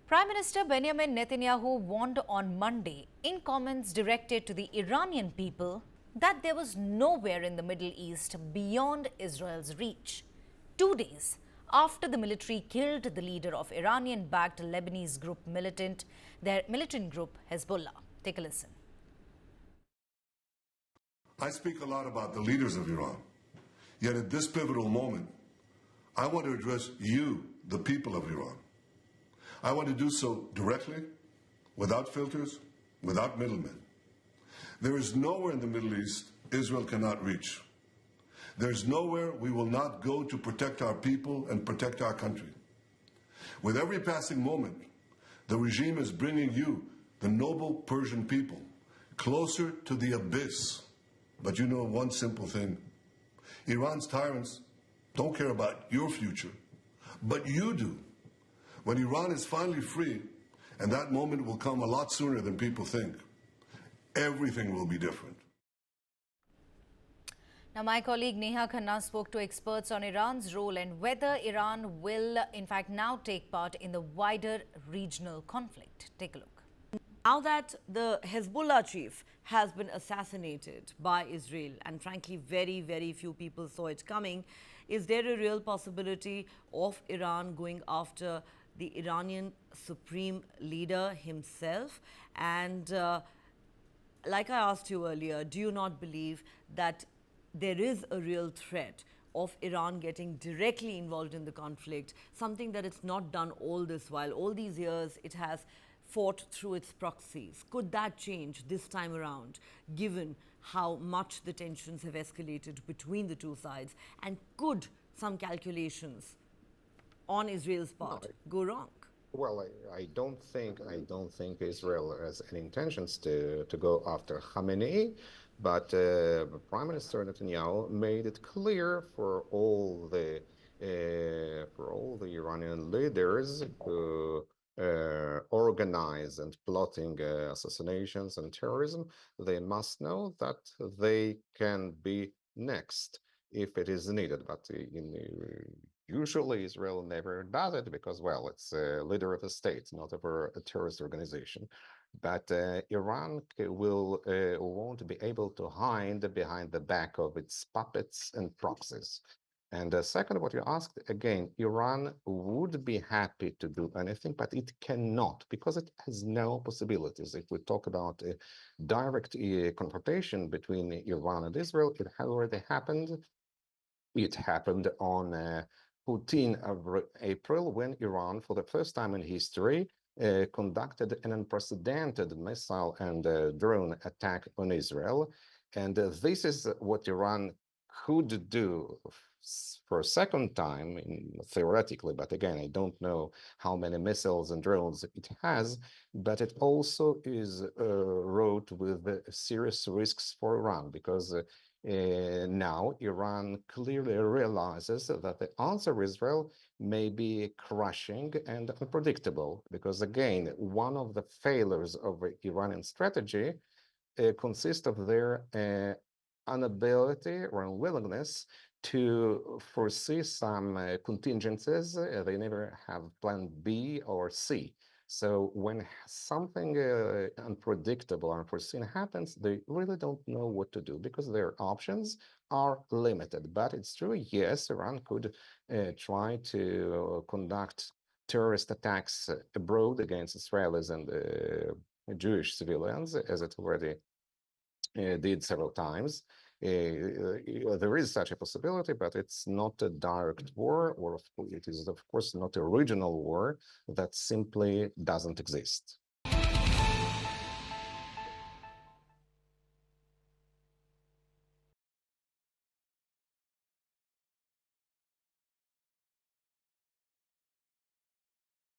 Prime Minister Benjamin Netanyahu warned on Monday, in comments directed to the Iranian people, that there was nowhere in the Middle East beyond Israel's reach. 2 days after the military killed the leader of Iranian-backed Lebanese group their militant group Hezbollah. Take a listen. I speak a lot about the leaders of Iran, yet at this pivotal moment, I want to address you, the people of Iran. I want to do so directly, without filters, without middlemen. There is nowhere in the Middle East Israel cannot reach. There is nowhere we will not go to protect our people and protect our country. With every passing moment, the regime is bringing you, the noble Persian people, closer to the abyss. But you know one simple thing. Iran's tyrants don't care about your future, but you do. When Iran is finally free, and that moment will come a lot sooner than people think, everything will be different. Now, my colleague Neha Khanna spoke to experts on Iran's role and whether Iran will, in fact, now take part in the wider regional conflict. Take a look. Now that the Hezbollah chief has been assassinated by Israel, and frankly, very, very few people saw it coming, is there a real possibility of Iran going after the Iranian supreme leader himself? And like I asked you earlier, do you not believe that there is a real threat of Iran getting directly involved in the conflict, something that it's not done all this while? All these years, it has fought through its proxies. Could that change this time around, given how much the tensions have escalated between the two sides? And could some calculations on Israel's part go wrong? Well, I don't think Israel has any intentions to go after Khamenei, but Prime Minister Netanyahu made it clear for all the Iranian leaders who organize and plotting assassinations and terrorism, they must know that they can be next if it is needed. But usually Israel never does it because, well, it's a leader of a state, not of a terrorist organization. But Iran won't be able to hide behind the back of its puppets and proxies. And second, what you asked, again, Iran would be happy to do anything, but it cannot because it has no possibilities. If we talk about a direct confrontation between Iran and Israel, it has already happened. It happened on 14th of April when Iran, for the first time in history, conducted an unprecedented missile and drone attack on Israel. And this is what Iran could do for a second time, theoretically, but again, I don't know how many missiles and drones it has, but it also is wrought with serious risks for Iran because now Iran clearly realizes that the answer Israel may be crushing and unpredictable because, again, one of the failures of Iranian strategy consists of their inability or unwillingness to foresee some contingencies. They never have plan B or C. So when something unpredictable or unforeseen happens, they really don't know what to do because their options are limited. But it's true, yes, Iran could try to conduct terrorist attacks abroad against Israelis and Jewish civilians, as it already did several times. There is such a possibility, but it's not a direct war, or it is, of course, not a regional war that simply doesn't exist.